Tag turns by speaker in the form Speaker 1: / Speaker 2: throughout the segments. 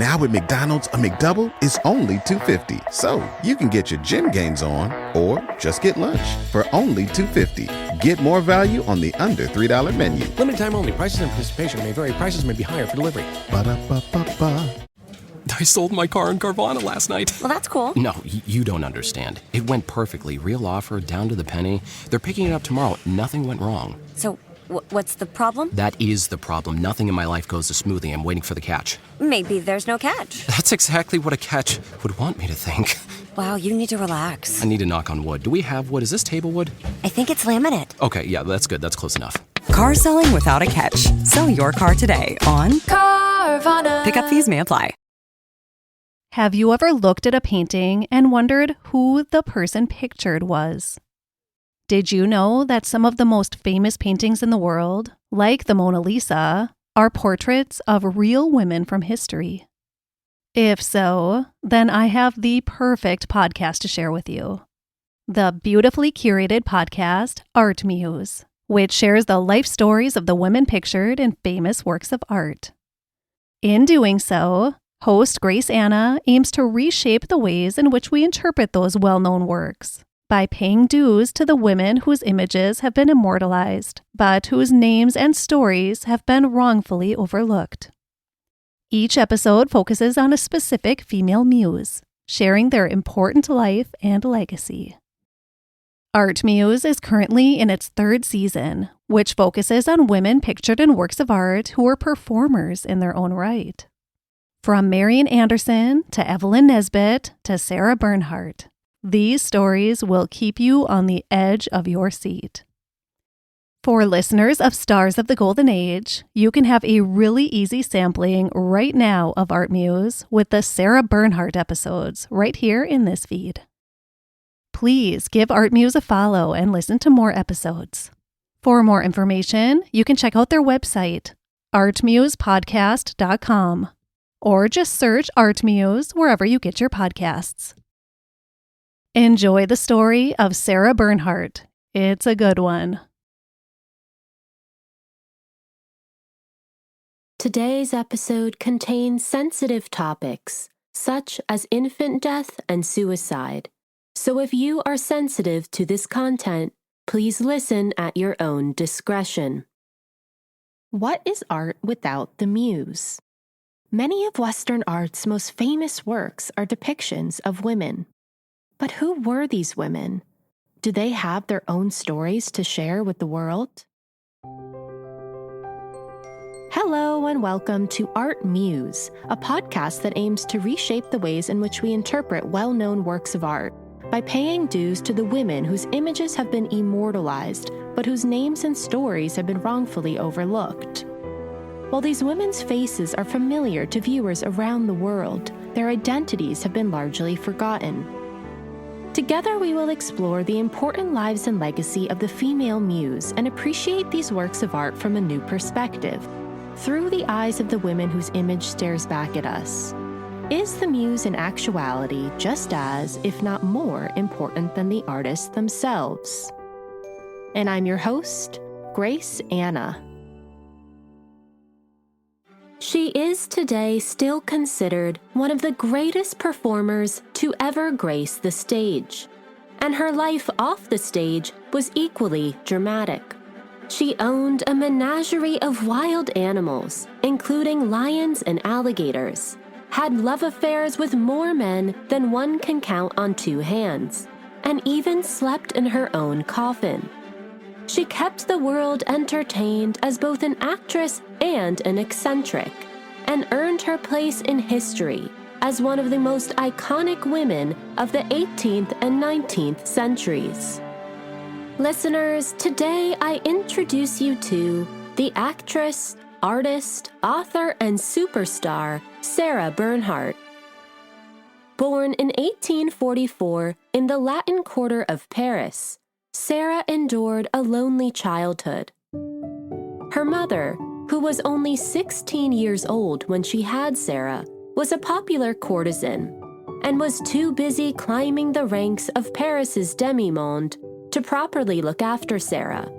Speaker 1: Now at McDonald's, a McDouble is only $2.50. So you can get your gym gains on or just get lunch for only $2.50. Get more value on the under $3 menu.
Speaker 2: Limited time only. Prices and participation may vary. Prices may be higher for delivery.
Speaker 1: Ba-da-ba-ba-ba.
Speaker 2: I sold my car in Carvana last night.
Speaker 3: Well, that's cool.
Speaker 2: No, you don't understand. It went perfectly. Real offer, down to the penny. They're picking it up tomorrow. Nothing went wrong.
Speaker 3: So, what's the problem?
Speaker 2: That is the problem. Nothing in my life goes as smoothly. I'm waiting for the catch.
Speaker 3: Maybe there's no catch.
Speaker 2: That's exactly what a catch would want me to think.
Speaker 3: Wow, you need to relax.
Speaker 2: I need to knock on wood. Do we have wood? Is this table wood?
Speaker 3: I think it's laminate.
Speaker 2: Okay, yeah, that's good. That's close enough.
Speaker 4: Car selling without a catch. Sell your car today on Carvana. Pickup fees may apply.
Speaker 5: Have you ever looked at a painting and wondered who the person pictured was? Did you know that some of the most famous paintings in the world, like the Mona Lisa, are portraits of real women from history? If so, then I have the perfect podcast to share with you. The beautifully curated podcast, ArtMuse, which shares the life stories of the women pictured in famous works of art. In doing so, host Grace Anna aims to reshape the ways in which we interpret those well-known works by paying dues to the women whose images have been immortalized, but whose names and stories have been wrongfully overlooked. Each episode focuses on a specific female muse, sharing their important life and legacy. ArtMuse is currently in its third season, which focuses on women pictured in works of art who were performers in their own right. From Marian Anderson to Evelyn Nesbit to Sarah Bernhardt, these stories will keep you on the edge of your seat. For listeners of Stars of the Golden Age, you can have a really easy sampling right now of ArtMuse with the Sarah Bernhardt episodes right here in this feed. Please give ArtMuse a follow and listen to more episodes. For more information, you can check out their website, artmusepodcast.com. Or just search ArtMuse wherever you get your podcasts. Enjoy the story of Sarah Bernhardt. It's a good one.
Speaker 6: Today's episode contains sensitive topics, such as infant death and suicide. So if you are sensitive to this content, please listen at your own discretion. What is art without the muse? Many of Western art's most famous works are depictions of women. But who were these women? Do they have their own stories to share with the world? Hello and welcome to ArtMuse, a podcast that aims to reshape the ways in which we interpret well-known works of art by paying dues to the women whose images have been immortalized, but whose names and stories have been wrongfully overlooked. While these women's faces are familiar to viewers around the world, their identities have been largely forgotten. Together we will explore the important lives and legacy of the female muse and appreciate these works of art from a new perspective, through the eyes of the women whose image stares back at us. Is the muse in actuality just as, if not more, important than the artists themselves? And I'm your host, Grace Anna. She is today still considered one of the greatest performers to ever grace the stage, and her life off the stage was equally dramatic. She owned a menagerie of wild animals, including lions and alligators, had love affairs with more men than one can count on two hands, and even slept in her own coffin. She kept the world entertained as both an actress and an eccentric, and earned her place in history as one of the most iconic women of the 18th and 19th centuries. Listeners, today I introduce you to the actress, artist, author, and superstar Sarah Bernhardt. Born in 1844 in the Latin Quarter of Paris, Sarah endured a lonely childhood. Her mother, who was only 16 years old when she had Sarah, was a popular courtesan and was too busy climbing the ranks of Paris's demi-monde to properly look after Sarah.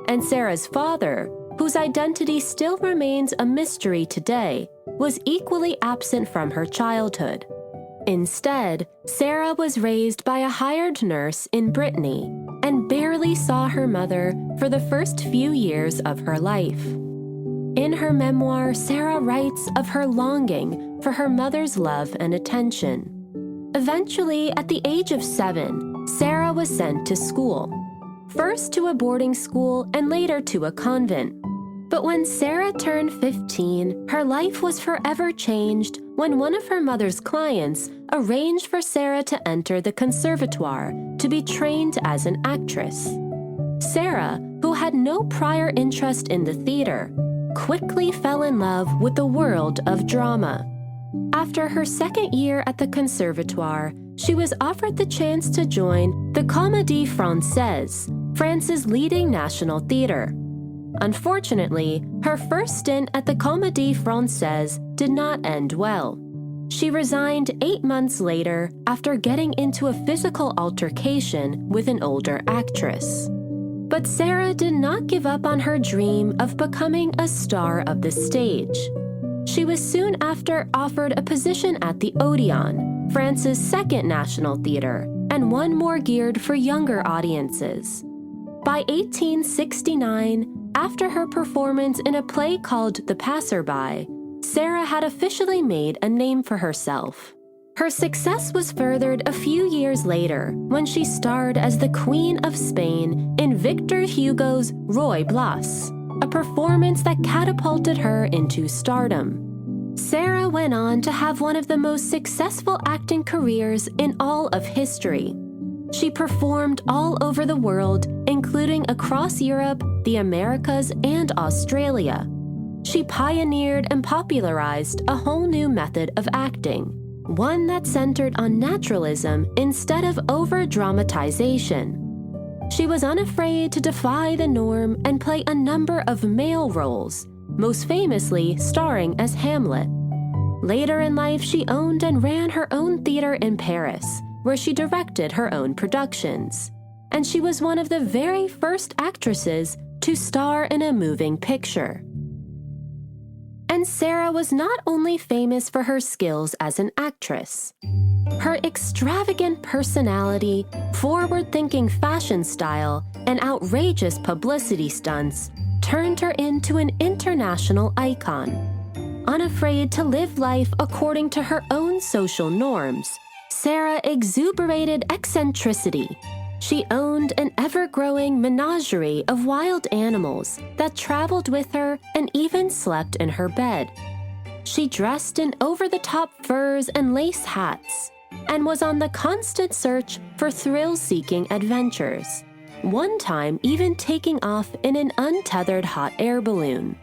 Speaker 6: And Sarah's father, whose identity still remains a mystery today, was equally absent from her childhood. Instead, Sarah was raised by a hired nurse in Brittany and barely saw her mother for the first few years of her life. In her memoir, Sarah writes of her longing for her mother's love and attention. Eventually, at the age of 7, Sarah was sent to school, first to a boarding school and later to a convent. But when Sarah turned 15, her life was forever changed when one of her mother's clients arranged for Sarah to enter the conservatoire to be trained as an actress. Sarah, who had no prior interest in the theater, quickly fell in love with the world of drama. After her second year at the conservatoire, she was offered the chance to join the Comédie Française, France's leading national theater. Unfortunately, her first stint at the Comédie Française did not end well. She resigned 8 months later after getting into a physical altercation with an older actress. But Sarah did not give up on her dream of becoming a star of the stage. She was soon after offered a position at the Odeon, France's second national theater, and one more geared for younger audiences. By 1869, after her performance in a play called The Passerby, Sarah had officially made a name for herself. Her success was furthered a few years later when she starred as the Queen of Spain in Victor Hugo's Ruy Blas, a performance that catapulted her into stardom. Sarah went on to have one of the most successful acting careers in all of history. She performed all over the world, including across Europe, the Americas, and Australia. She pioneered and popularized a whole new method of acting, one that centered on naturalism instead of over-dramatization. She was unafraid to defy the norm and play a number of male roles, most famously starring as Hamlet. Later in life, she owned and ran her own theater in Paris, where she directed her own productions. And she was one of the very first actresses to star in a moving picture. And Sarah was not only famous for her skills as an actress. Her extravagant personality, forward-thinking fashion style, and outrageous publicity stunts turned her into an international icon. Unafraid to live life according to her own social norms, Sarah exuberated eccentricity. She owned an ever-growing menagerie of wild animals that traveled with her and even slept in her bed. She dressed in over-the-top furs and lace hats and was on the constant search for thrill-seeking adventures, one time even taking off in an untethered hot air balloon.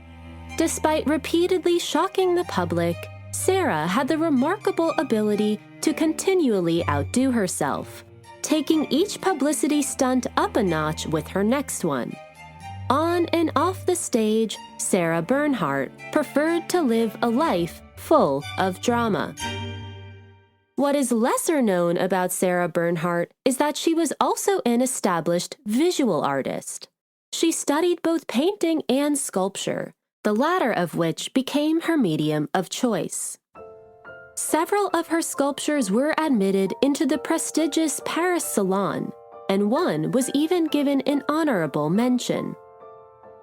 Speaker 6: Despite repeatedly shocking the public, Sarah had the remarkable ability to continually outdo herself, taking each publicity stunt up a notch with her next one. On and off the stage, Sarah Bernhardt preferred to live a life full of drama. What is lesser known about Sarah Bernhardt is that she was also an established visual artist. She studied both painting and sculpture, the latter of which became her medium of choice. Several of her sculptures were admitted into the prestigious Paris Salon, and one was even given an honorable mention.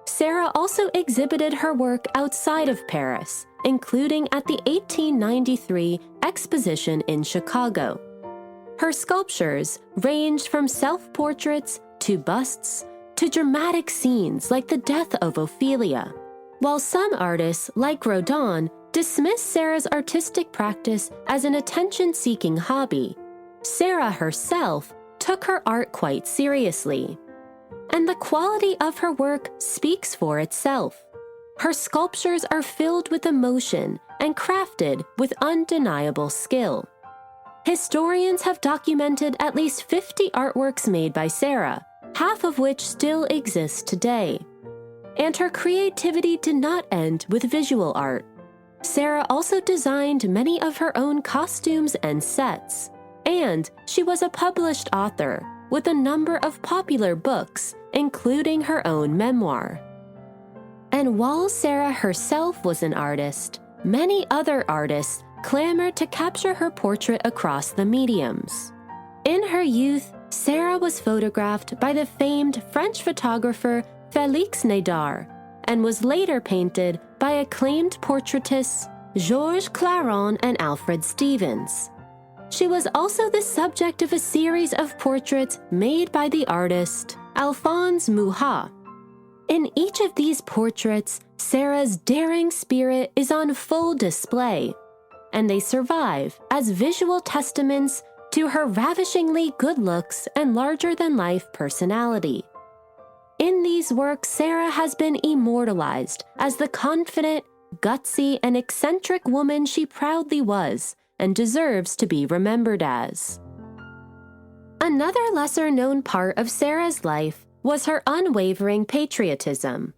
Speaker 6: Sarah also exhibited her work outside of Paris, including at the 1893 Exposition in Chicago. Her sculptures ranged from self-portraits to busts to dramatic scenes like the death of Ophelia. While some artists, like Rodin, dismiss Sarah's artistic practice as an attention-seeking hobby, Sarah herself took her art quite seriously. And the quality of her work speaks for itself. Her sculptures are filled with emotion and crafted with undeniable skill. Historians have documented at least 50 artworks made by Sarah, half of which still exist today. And her creativity did not end with visual art. Sarah also designed many of her own costumes and sets, and she was a published author with a number of popular books, including her own memoir. And while Sarah herself was an artist, many other artists clamored to capture her portrait across the mediums. In her youth, Sarah was photographed by the famed French photographer Félix Nadar and was later painted by acclaimed portraitists Georges Clairon and Alfred Stevens. She was also the subject of a series of portraits made by the artist Alphonse Murat. In each of these portraits, Sarah's daring spirit is on full display, and they survive as visual testaments to her ravishingly good looks and larger-than-life personality. In these works, Sarah has been immortalized as the confident, gutsy, and eccentric woman she proudly was and deserves to be remembered as. Another lesser-known part of Sarah's life was her unwavering patriotism.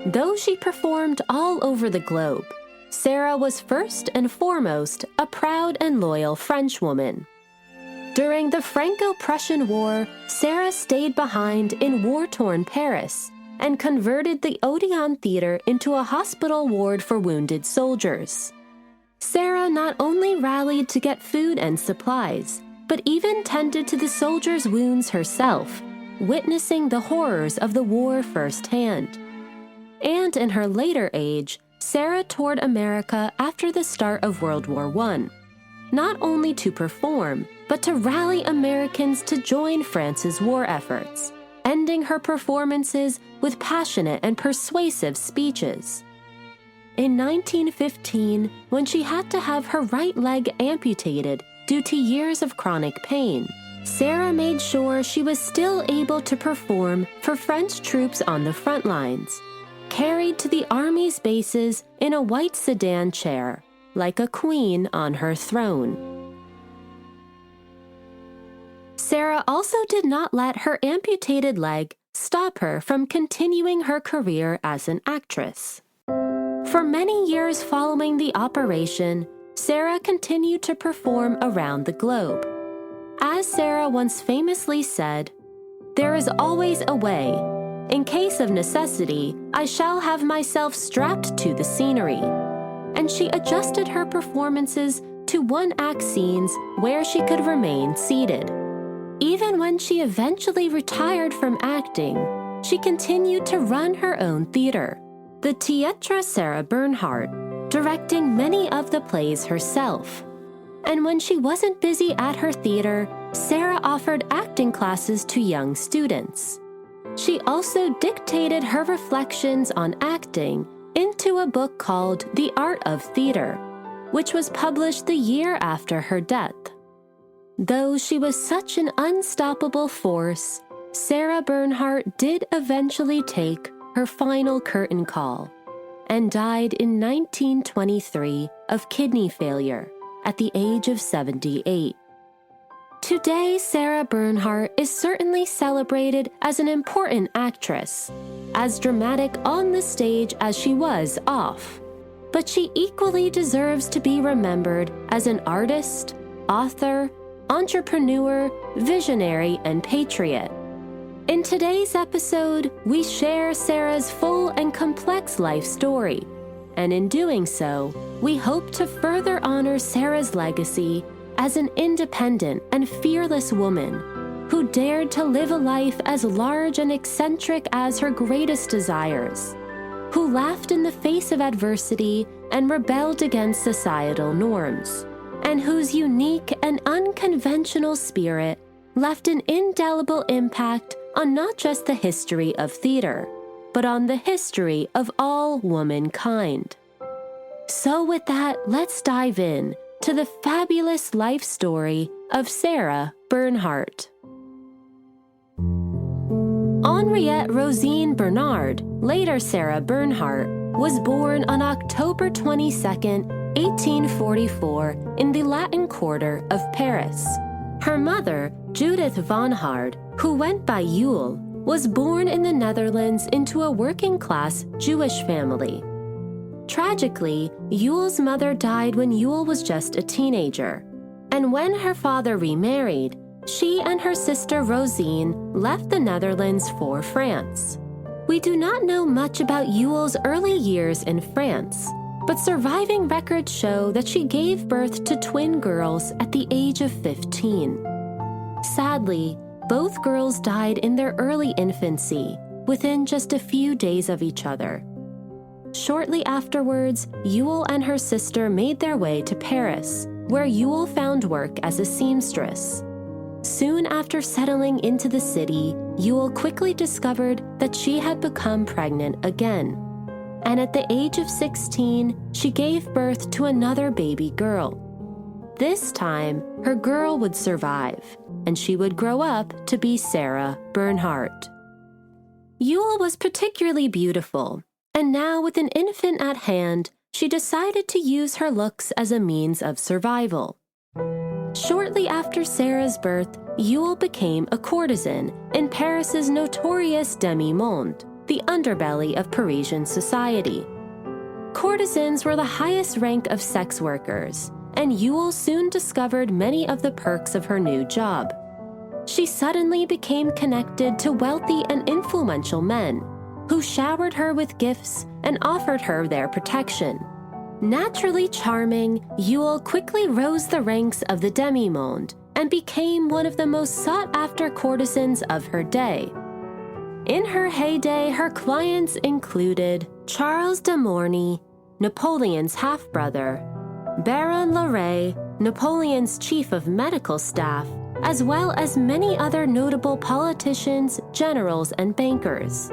Speaker 6: Though she performed all over the globe, Sarah was first and foremost a proud and loyal Frenchwoman. During the Franco-Prussian War, Sarah stayed behind in war-torn Paris and converted the Odeon Theater into a hospital ward for wounded soldiers. Sarah not only rallied to get food and supplies, but even tended to the soldiers' wounds herself, witnessing the horrors of the war firsthand. And in her later age, Sarah toured America after the start of World War I, not only to perform, but to rally Americans to join France's war efforts, ending her performances with passionate and persuasive speeches. In 1915, when she had to have her right leg amputated due to years of chronic pain, Sarah made sure she was still able to perform for French troops on the front lines, carried to the Army's bases in a white sedan chair, like a queen on her throne. Sarah also did not let her amputated leg stop her from continuing her career as an actress. For many years following the operation, Sarah continued to perform around the globe. As Sarah once famously said, "There is always a way. In case of necessity, I shall have myself strapped to the scenery." And she adjusted her performances to one-act scenes where she could remain seated. Even when she eventually retired from acting, she continued to run her own theater, the Théâtre Sarah Bernhardt, directing many of the plays herself. And when she wasn't busy at her theater, Sarah offered acting classes to young students. She also dictated her reflections on acting into a book called The Art of Theater, which was published the year after her death. Though she was such an unstoppable force, Sarah Bernhardt did eventually take her final curtain call and died in 1923 of kidney failure at the age of 78. Today, Sarah Bernhardt is certainly celebrated as an important actress, as dramatic on the stage as she was off. But she equally deserves to be remembered as an artist, author, entrepreneur, visionary, and patriot. In today's episode, we share Sarah's full and complex life story, and in doing so, we hope to further honor Sarah's legacy as an independent and fearless woman who dared to live a life as large and eccentric as her greatest desires, who laughed in the face of adversity and rebelled against societal norms, and whose unique and unconventional spirit left an indelible impact on not just the history of theater, but on the history of all womankind. So with that, let's dive in to the fabulous life story of Sarah Bernhardt. Henriette Rosine Bernard, later Sarah Bernhardt, was born on October 22, 1844, in the Latin Quarter of Paris. Her mother, Judith von Hard, who went by Yule, was born in the Netherlands into a working-class Jewish family. Tragically, Yule's mother died when Yule was just a teenager, and when her father remarried, she and her sister Rosine left the Netherlands for France. We do not know much about Yule's early years in France, but surviving records show that she gave birth to twin girls at the age of 15. Sadly, both girls died in their early infancy, within just a few days of each other. Shortly afterwards, Yule and her sister made their way to Paris, where Yule found work as a seamstress. Soon after settling into the city, Yule quickly discovered that she had become pregnant again. And at the age of 16, she gave birth to another baby girl. This time, her girl would survive, and she would grow up to be Sarah Bernhardt. Yule was particularly beautiful, and now with an infant at hand, she decided to use her looks as a means of survival. Shortly after Sarah's birth, Yule became a courtesan in Paris's notorious demi-monde, the underbelly of Parisian society. Courtesans were the highest rank of sex workers, and Yule soon discovered many of the perks of her new job. She suddenly became connected to wealthy and influential men, who showered her with gifts and offered her their protection. Naturally charming, Yule quickly rose the ranks of the demi-monde and became one of the most sought-after courtesans of her day. In her heyday, her clients included Charles de Morny, Napoleon's half-brother, Baron Larrey, Napoleon's chief of medical staff, as well as many other notable politicians, generals, and bankers.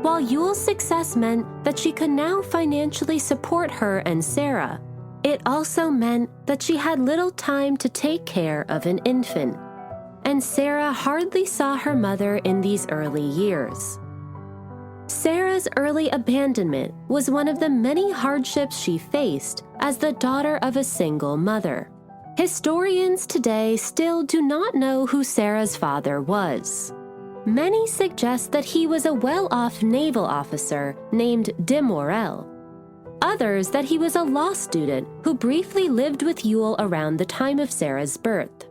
Speaker 6: While Yule's success meant that she could now financially support her and Sarah, it also meant that she had little time to take care of an infant, and Sarah hardly saw her mother in these early years. Sarah's early abandonment was one of the many hardships she faced as the daughter of a single mother. Historians today still do not know who Sarah's father was. Many suggest that he was a well-off naval officer named de Morel. Others that he was a law student who briefly lived with Yule around the time of Sarah's birth.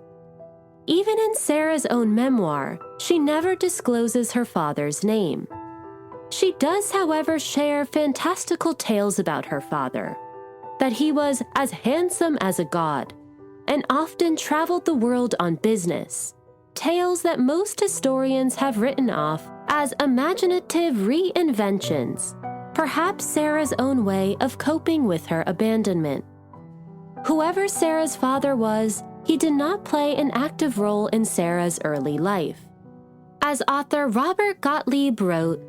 Speaker 6: Even in Sarah's own memoir, she never discloses her father's name. She does, however, share fantastical tales about her father, that he was as handsome as a god, and often traveled the world on business, tales that most historians have written off as imaginative reinventions, perhaps Sarah's own way of coping with her abandonment. Whoever Sarah's father was, he did not play an active role in Sarah's early life. As author Robert Gottlieb wrote,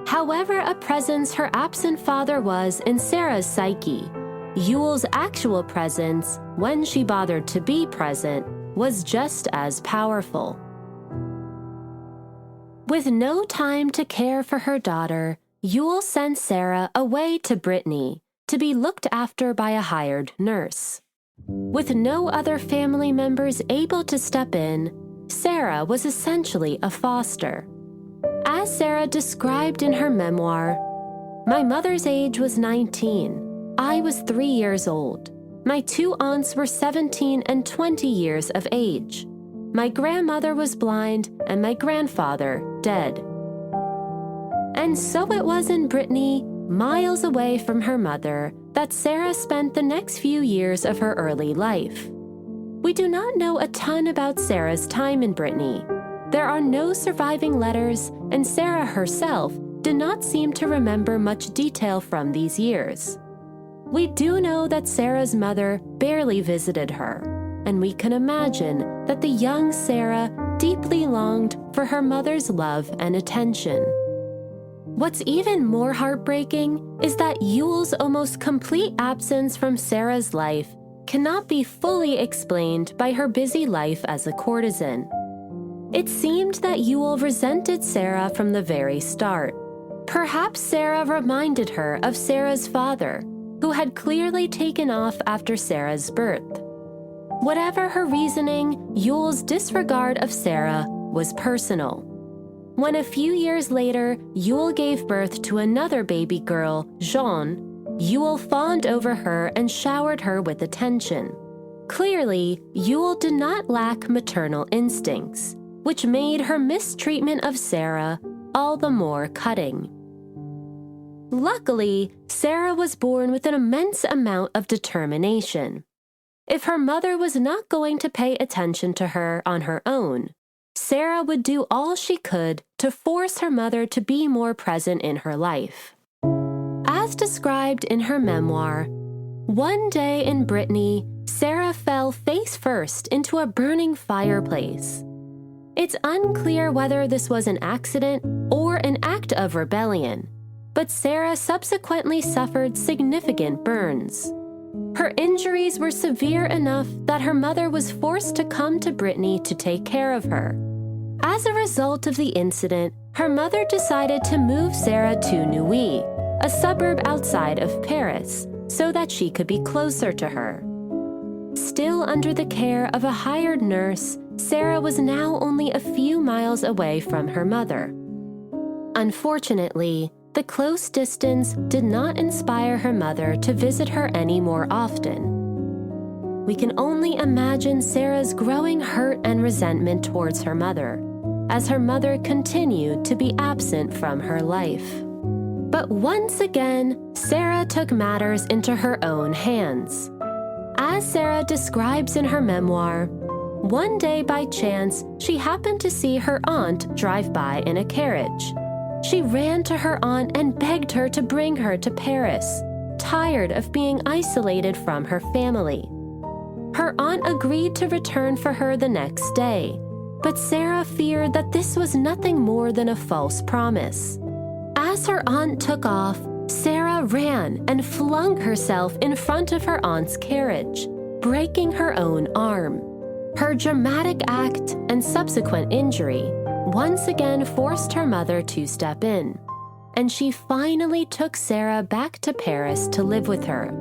Speaker 6: however a presence her absent father was in Sarah's psyche, Yule's actual presence, when she bothered to be present, was just as powerful. With no time to care for her daughter, Yule sent Sarah away to Brittany to be looked after by a hired nurse. With no other family members able to step in, Sarah was essentially a foster. As Sarah described in her memoir, "My mother's age was 19. I was 3 years old. My two aunts were 17 and 20 years of age. My grandmother was blind and my grandfather dead." And so it was in Brittany, miles away from her mother, that Sarah spent the next few years of her early life. We do not know a ton about Sarah's time in Brittany. There are no surviving letters, and Sarah herself did not seem to remember much detail from these years. We do know that Sarah's mother barely visited her, and we can imagine that the young Sarah deeply longed for her mother's love and attention. What's even more heartbreaking is that Yule's almost complete absence from Sarah's life cannot be fully explained by her busy life as a courtesan. It seemed that Yule resented Sarah from the very start. Perhaps Sarah reminded her of Sarah's father, who had clearly taken off after Sarah's birth. Whatever her reasoning, Yule's disregard of Sarah was personal. When a few years later, Yule gave birth to another baby girl, Jeanne, Yule fawned over her and showered her with attention. Clearly, Yule did not lack maternal instincts, which made her mistreatment of Sarah all the more cutting. Luckily, Sarah was born with an immense amount of determination. If her mother was not going to pay attention to her on her own, Sarah would do all she could to force her mother to be more present in her life. As described in her memoir, one day in Brittany, Sarah fell face first into a burning fireplace. It's unclear whether this was an accident or an act of rebellion, but Sarah subsequently suffered significant burns. Her injuries were severe enough that her mother was forced to come to Brittany to take care of her. As a result of the incident, her mother decided to move Sarah to Neuilly, a suburb outside of Paris, so that she could be closer to her. Still under the care of a hired nurse, Sarah was now only a few miles away from her mother. Unfortunately, the close distance did not inspire her mother to visit her any more often. We can only imagine Sarah's growing hurt and resentment towards her mother, as her mother continued to be absent from her life. But once again, Sarah took matters into her own hands. As Sarah describes in her memoir, one day by chance, she happened to see her aunt drive by in a carriage. She ran to her aunt and begged her to bring her to Paris, tired of being isolated from her family. Her aunt agreed to return for her the next day, but Sarah feared that this was nothing more than a false promise. As her aunt took off, Sarah ran and flung herself in front of her aunt's carriage, breaking her own arm. Her dramatic act and subsequent injury once again forced her mother to step in, and she finally took Sarah back to Paris to live with her.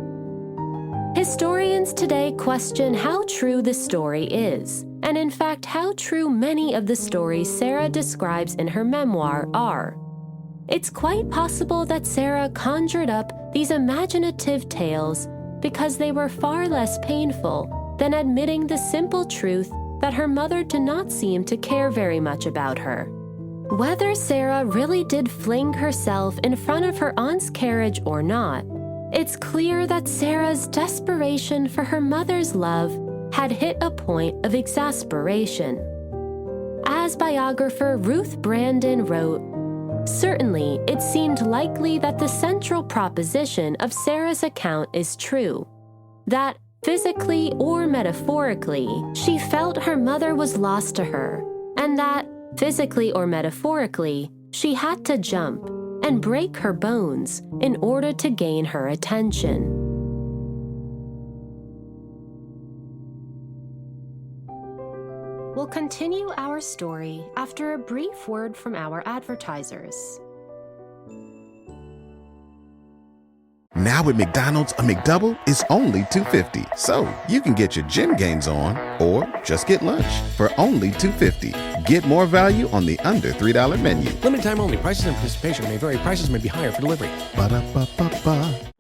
Speaker 6: Historians today question how true this story is, and in fact how true many of the stories Sarah describes in her memoir are. It's quite possible that Sarah conjured up these imaginative tales because they were far less painful than admitting the simple truth that her mother did not seem to care very much about her. Whether Sarah really did fling herself in front of her aunt's carriage or not, it's clear that Sarah's desperation for her mother's love had hit a point of exasperation. As biographer Ruth Brandon wrote, "Certainly, it seemed likely that the central proposition of Sarah's account is true, that physically or metaphorically, she felt her mother was lost to her, and that, physically or metaphorically, she had to jump and break her bones in order to gain her attention." We'll continue our story after a brief word from our advertisers.
Speaker 1: Now at McDonald's, a McDouble is only $2.50. So you can get your gym gains on or just get lunch for only $2.50. Get more value on the under $3 menu.
Speaker 2: Limited time only. Prices and participation may vary. Prices may be higher for delivery.
Speaker 1: Ba-da-ba-ba-ba.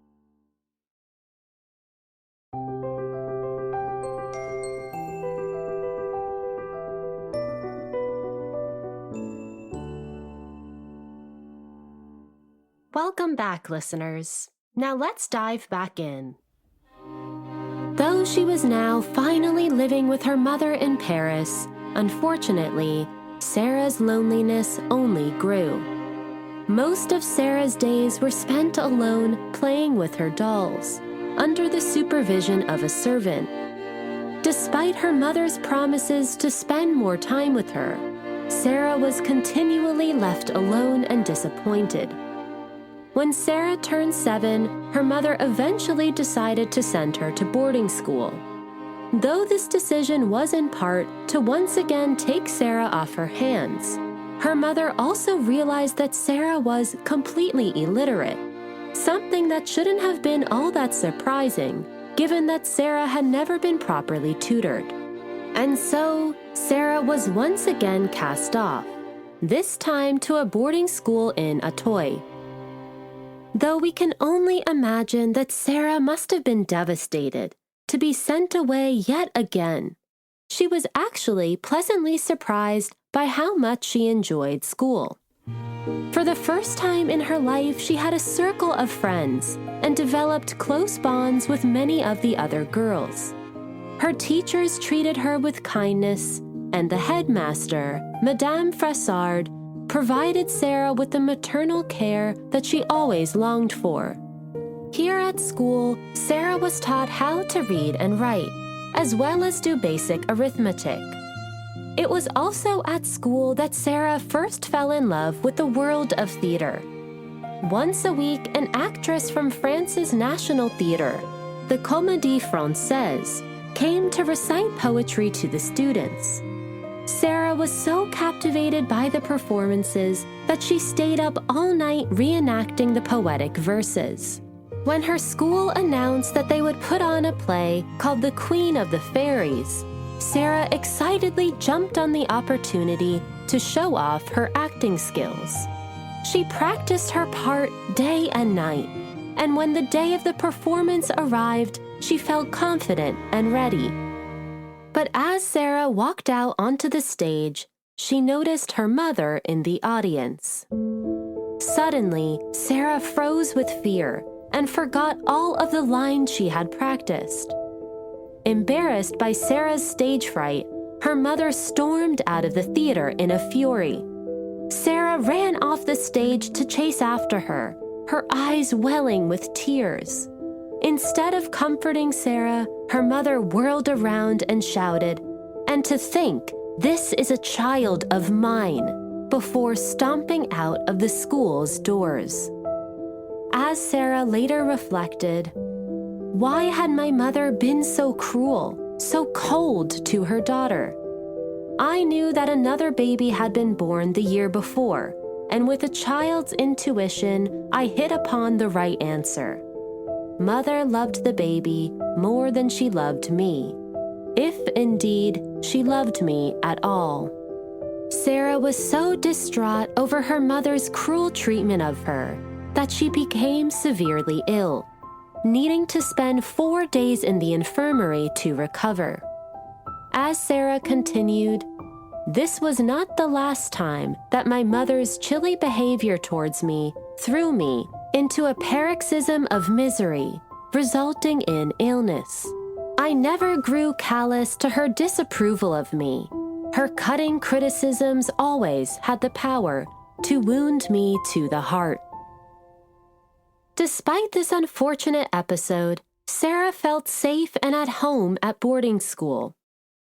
Speaker 6: Welcome back, listeners. Now let's dive back in. Though she was now finally living with her mother in Paris, unfortunately, Sarah's loneliness only grew. Most of Sarah's days were spent alone playing with her dolls, under the supervision of a servant. Despite her mother's promises to spend more time with her, Sarah was continually left alone and disappointed. When Sarah turned 7, her mother eventually decided to send her to boarding school. Though this decision was in part to once again take Sarah off her hands, her mother also realized that Sarah was completely illiterate, something that shouldn't have been all that surprising, given that Sarah had never been properly tutored. And so, Sarah was once again cast off, this time to a boarding school in Auteuil. Though we can only imagine that Sarah must have been devastated to be sent away yet again. She was actually pleasantly surprised by how much she enjoyed school. For the first time in her life, she had a circle of friends and developed close bonds with many of the other girls. Her teachers treated her with kindness, and the headmaster, Madame Frassard, provided Sarah with the maternal care that she always longed for. Here at school, Sarah was taught how to read and write, as well as do basic arithmetic. It was also at school that Sarah first fell in love with the world of theater. Once a week, an actress from France's national theater, the Comédie Française, came to recite poetry to the students. Sarah was so captivated by the performances that she stayed up all night reenacting the poetic verses. When her school announced that they would put on a play called The Queen of the Fairies, Sarah excitedly jumped on the opportunity to show off her acting skills. She practiced her part day and night, and when the day of the performance arrived, she felt confident and ready. But as Sarah walked out onto the stage, she noticed her mother in the audience. Suddenly, Sarah froze with fear and forgot all of the lines she had practiced. Embarrassed by Sarah's stage fright, her mother stormed out of the theater in a fury. Sarah ran off the stage to chase after her, her eyes welling with tears. Instead of comforting Sarah, her mother whirled around and shouted, "And to think, this is a child of mine," before stomping out of the school's doors. As Sarah later reflected, why had my mother been so cruel, so cold to her daughter? I knew that another baby had been born the year before, and with a child's intuition, I hit upon the right answer. Mother loved the baby more than she loved me, if indeed she loved me at all. Sarah was so distraught over her mother's cruel treatment of her that she became severely ill, needing to spend 4 days in the infirmary to recover. As Sarah continued, "This was not the last time that my mother's chilly behavior towards me threw me into a paroxysm of misery, resulting in illness. I never grew callous to her disapproval of me. Her cutting criticisms always had the power to wound me to the heart." Despite this unfortunate episode, Sarah felt safe and at home at boarding school.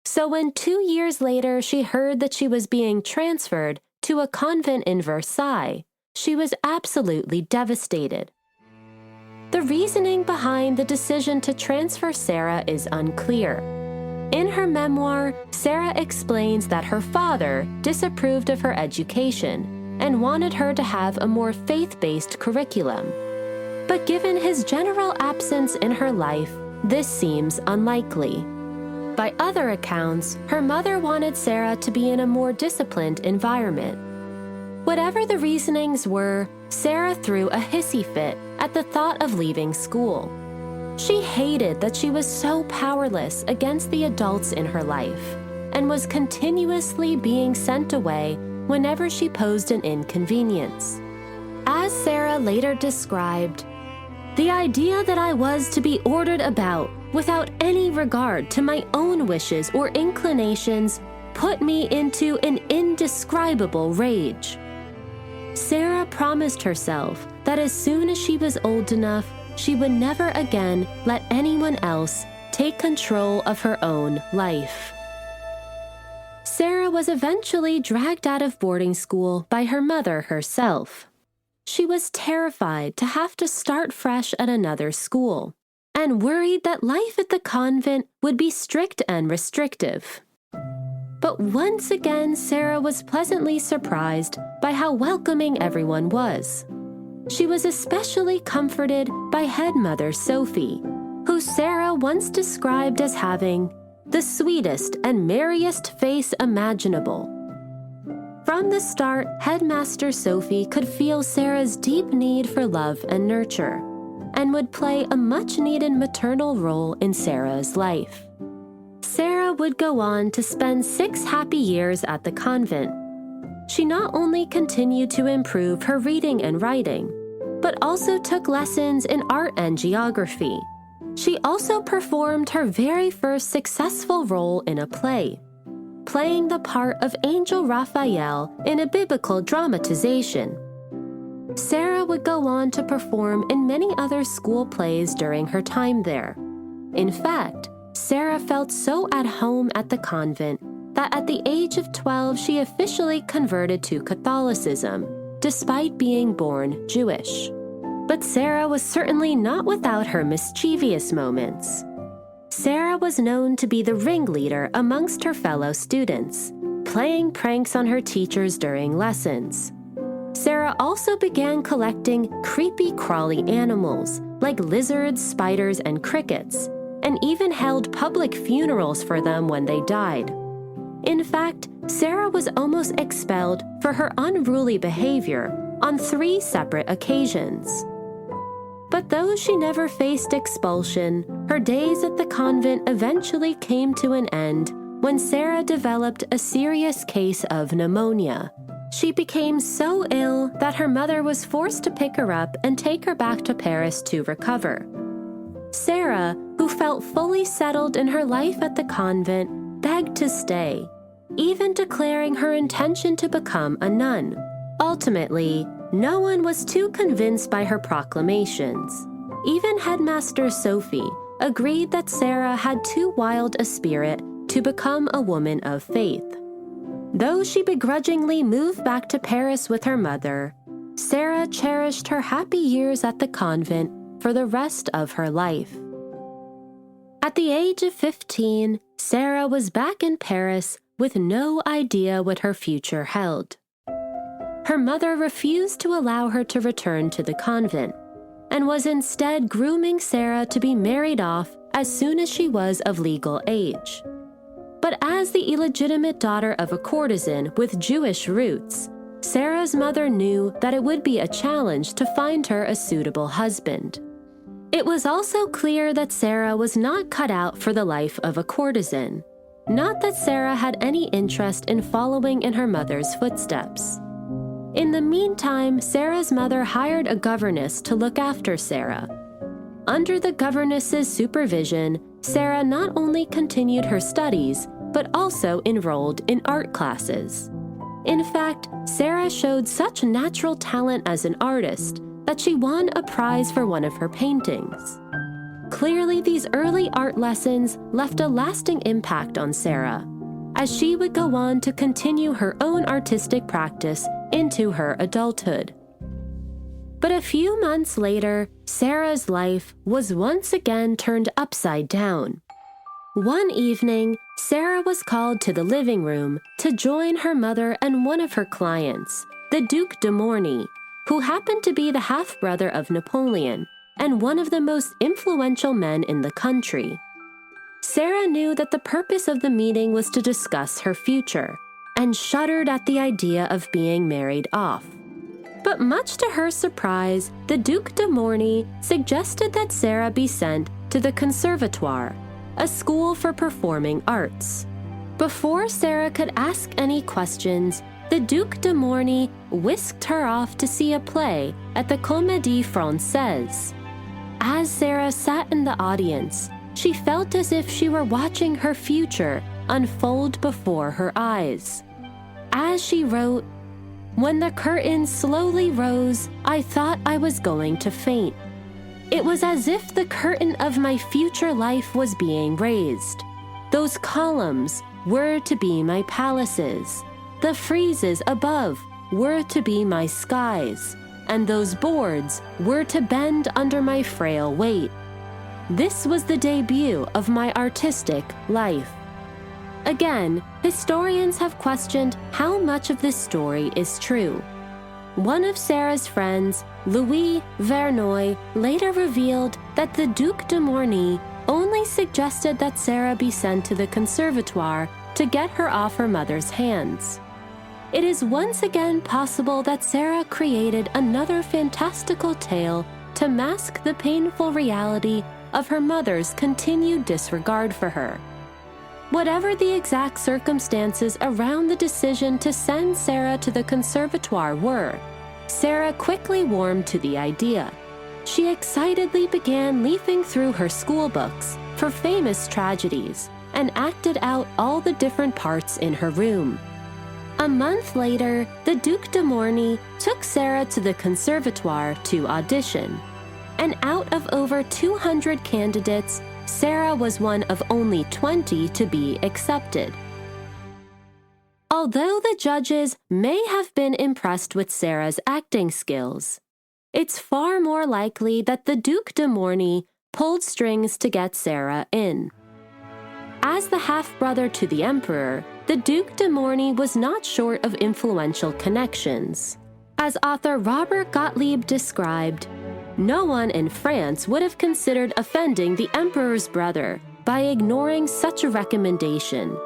Speaker 6: So when 2 years later she heard that she was being transferred to a convent in Versailles, she was absolutely devastated. The reasoning behind the decision to transfer Sarah is unclear. In her memoir, Sarah explains that her father disapproved of her education and wanted her to have a more faith-based curriculum. But given his general absence in her life, this seems unlikely. By other accounts, her mother wanted Sarah to be in a more disciplined environment. Whatever the reasonings were, Sarah threw a hissy fit at the thought of leaving school. She hated that she was so powerless against the adults in her life and was continuously being sent away whenever she posed an inconvenience. As Sarah later described, "The idea that I was to be ordered about without any regard to my own wishes or inclinations put me into an indescribable rage." Sarah promised herself that as soon as she was old enough, she would never again let anyone else take control of her own life. Sarah was eventually dragged out of boarding school by her mother herself. She was terrified to have to start fresh at another school and worried that life at the convent would be strict and restrictive. But once again, Sarah was pleasantly surprised by how welcoming everyone was. She was especially comforted by headmother Sophie, who Sarah once described as having the sweetest and merriest face imaginable. From the start, Headmaster Sophie could feel Sarah's deep need for love and nurture, and would play a much-needed maternal role in Sarah's life. Sarah would go on to spend 6 happy years at the convent. she not only continued to improve her reading and writing, but also took lessons in art and geography. She also performed her very first successful role in a play, playing the part of Angel Raphael in a biblical dramatization. Sarah would go on to perform in many other school plays during her time there. In fact, Sarah felt so at home at the convent that at the age of 12 she officially converted to Catholicism, despite being born Jewish. But Sarah was certainly not without her mischievous moments. Sarah was known to be the ringleader amongst her fellow students, playing pranks on her teachers during lessons. Sarah also began collecting creepy crawly animals like lizards, spiders, and crickets, and even held public funerals for them when they died. In fact, Sarah was almost expelled for her unruly behavior on 3 separate occasions. But though she never faced expulsion, her days at the convent eventually came to an end when Sarah developed a serious case of pneumonia. She became so ill that her mother was forced to pick her up and take her back to Paris to recover. Sarah, who felt fully settled in her life at the convent, begged to stay, even declaring her intention to become a nun. Ultimately, no one was too convinced by her proclamations. Even Headmaster Sophie agreed that Sarah had too wild a spirit to become a woman of faith. Though she begrudgingly moved back to Paris with her mother, Sarah cherished her happy years at the convent for the rest of her life. At the age of 15, Sarah was back in Paris with no idea what her future held. Her mother refused to allow her to return to the convent and was instead grooming Sarah to be married off as soon as she was of legal age. But as the illegitimate daughter of a courtesan with Jewish roots, Sarah's mother knew that it would be a challenge to find her a suitable husband. It was also clear that Sarah was not cut out for the life of a courtesan. Not that Sarah had any interest in following in her mother's footsteps. In the meantime, Sarah's mother hired a governess to look after Sarah. Under the governess's supervision, Sarah not only continued her studies, but also enrolled in art classes. In fact, Sarah showed such natural talent as an artist that she won a prize for one of her paintings. Clearly, these early art lessons left a lasting impact on Sarah, as she would go on to continue her own artistic practice into her adulthood. But a few months later, Sarah's life was once again turned upside down. One evening, Sarah was called to the living room to join her mother and one of her clients, the Duc de Morny, who happened to be the half-brother of Napoleon and one of the most influential men in the country. Sarah knew that the purpose of the meeting was to discuss her future, and shuddered at the idea of being married off. But much to her surprise, the Duc de Morny suggested that Sarah be sent to the Conservatoire, a school for performing arts. Before Sarah could ask any questions, the Duc de Morny whisked her off to see a play at the Comédie Française. As Sarah sat in the audience, she felt as if she were watching her future unfold before her eyes. As she wrote, "When the curtain slowly rose, I thought I was going to faint. It was as if the curtain of my future life was being raised. Those columns were to be my palaces. The friezes above were to be my skies, and those boards were to bend under my frail weight. This was the debut of my artistic life." Again, historians have questioned how much of this story is true. One of Sarah's friends, Louis Verneuil, later revealed that the Duc de Morny only suggested that Sarah be sent to the Conservatoire to get her off her mother's hands. It is once again possible that Sarah created another fantastical tale to mask the painful reality of her mother's continued disregard for her. Whatever the exact circumstances around the decision to send Sarah to the conservatoire were, Sarah quickly warmed to the idea. She excitedly began leafing through her school books for famous tragedies and acted out all the different parts in her room. A month later, the Duc de Morny took Sarah to the conservatoire to audition. And out of over 200 candidates, Sarah was one of only 20 to be accepted. Although the judges may have been impressed with Sarah's acting skills, it's far more likely that the Duc de Morny pulled strings to get Sarah in. As the half-brother to the emperor, the Duc de Morny was not short of influential connections. As author Robert Gottlieb described, no one in France would have considered offending the emperor's brother by ignoring such a recommendation.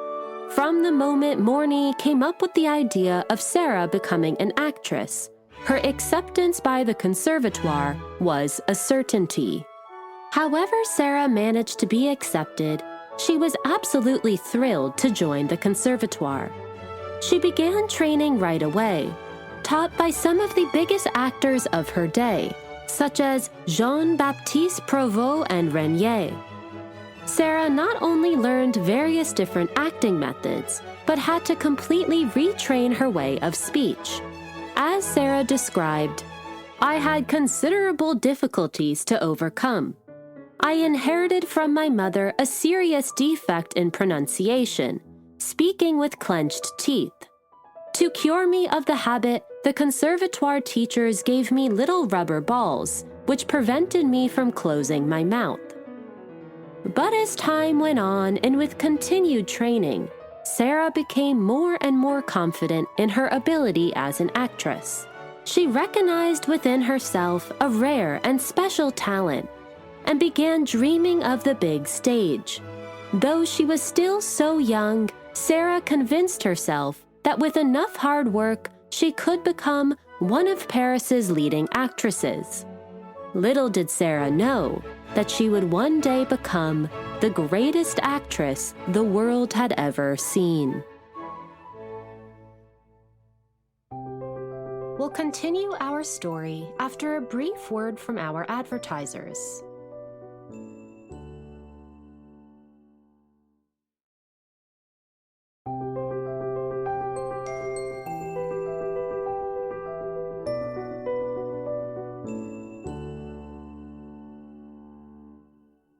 Speaker 6: From the moment Morny came up with the idea of Sarah becoming an actress, her acceptance by the conservatoire was a certainty. However Sarah managed to be accepted, she was absolutely thrilled to join the conservatoire. She began training right away, taught by some of the biggest actors of her day, such as Jean-Baptiste Provost and Renier. Sarah not only learned various different acting methods, but had to completely retrain her way of speech. As Sarah described, "I had considerable difficulties to overcome. I inherited from my mother a serious defect in pronunciation, speaking with clenched teeth. To cure me of the habit, the conservatoire teachers gave me little rubber balls, which prevented me from closing my mouth." But as time went on and with continued training, Sarah became more and more confident in her ability as an actress. She recognized within herself a rare and special talent and began dreaming of the big stage. Though she was still so young, Sarah convinced herself that with enough hard work, she could become one of Paris's leading actresses. Little did Sarah know that she would one day become the greatest actress the world had ever seen. We'll continue our story after a brief word from our advertisers.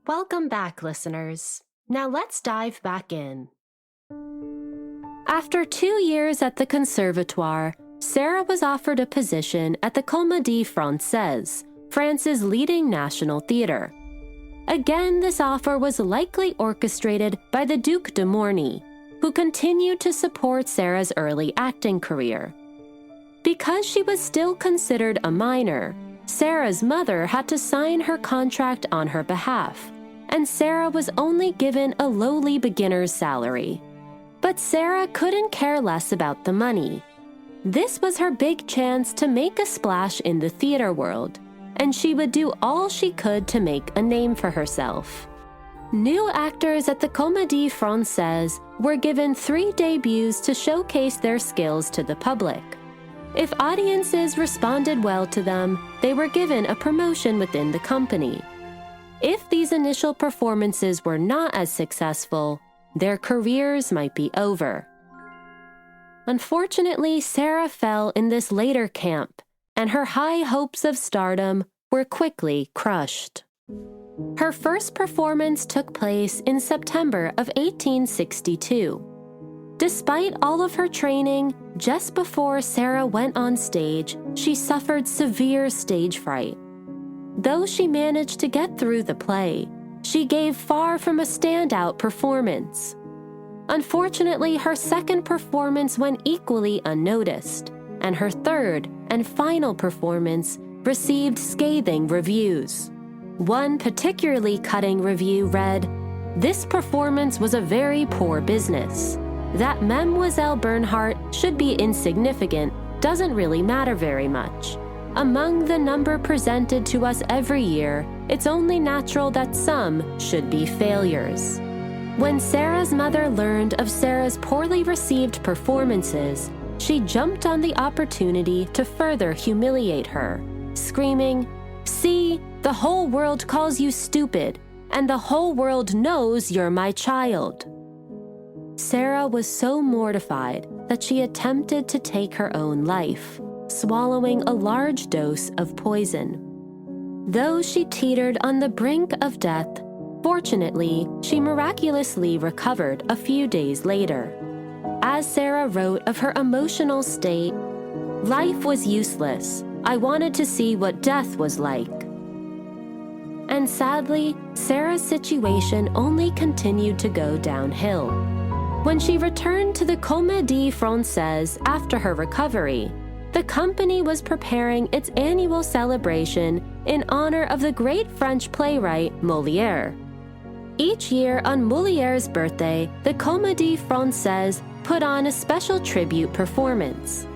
Speaker 6: Welcome back, listeners. Now let's dive back in. After 2 years at the conservatoire, Sarah was offered a position at the Comédie Française, France's leading national theater. Again, this offer was likely orchestrated by the Duc de Morny, who continued to support Sarah's early acting career. Because she was still considered a minor, Sarah's mother had to sign her contract on her behalf, and Sarah was only given a lowly beginner's salary. But Sarah couldn't care less about the money. This was her big chance to make a splash in the theater world, and she would do all she could to make a name for herself. New actors at the Comédie Française were given 3 debuts to showcase their skills to the public. If audiences responded well to them, they were given a promotion within the company. If these initial performances were not as successful, their careers might be over. Unfortunately, Sarah fell in this later camp, and her high hopes of stardom were quickly crushed. Her first performance took place in September of 1862. Despite all of her training, just before Sarah went on stage, she suffered severe stage fright. Though she managed to get through the play, she gave far from a standout performance. Unfortunately, her second performance went equally unnoticed, and her third and final performance received scathing reviews. One particularly cutting review read, "This performance was a very poor business. That Mademoiselle Bernhardt should be insignificant doesn't really matter very much. Among the number presented to us every year, it's only natural that some should be failures." When Sarah's mother learned of Sarah's poorly received performances, she jumped on the opportunity to further humiliate her, screaming, "See, the whole world calls you stupid, and the whole world knows you're my child." Sarah was so mortified that she attempted to take her own life, swallowing a large dose of poison. Though she teetered on the brink of death, fortunately, she miraculously recovered a few days later. As Sarah wrote of her emotional state, "Life was useless. I wanted to see what death was like." And sadly, Sarah's situation only continued to go downhill. When she returned to the Comédie Française after her recovery, the company was preparing its annual celebration in honor of the great French playwright Molière. Each year on Molière's birthday, the Comédie Française put on a special tribute performance.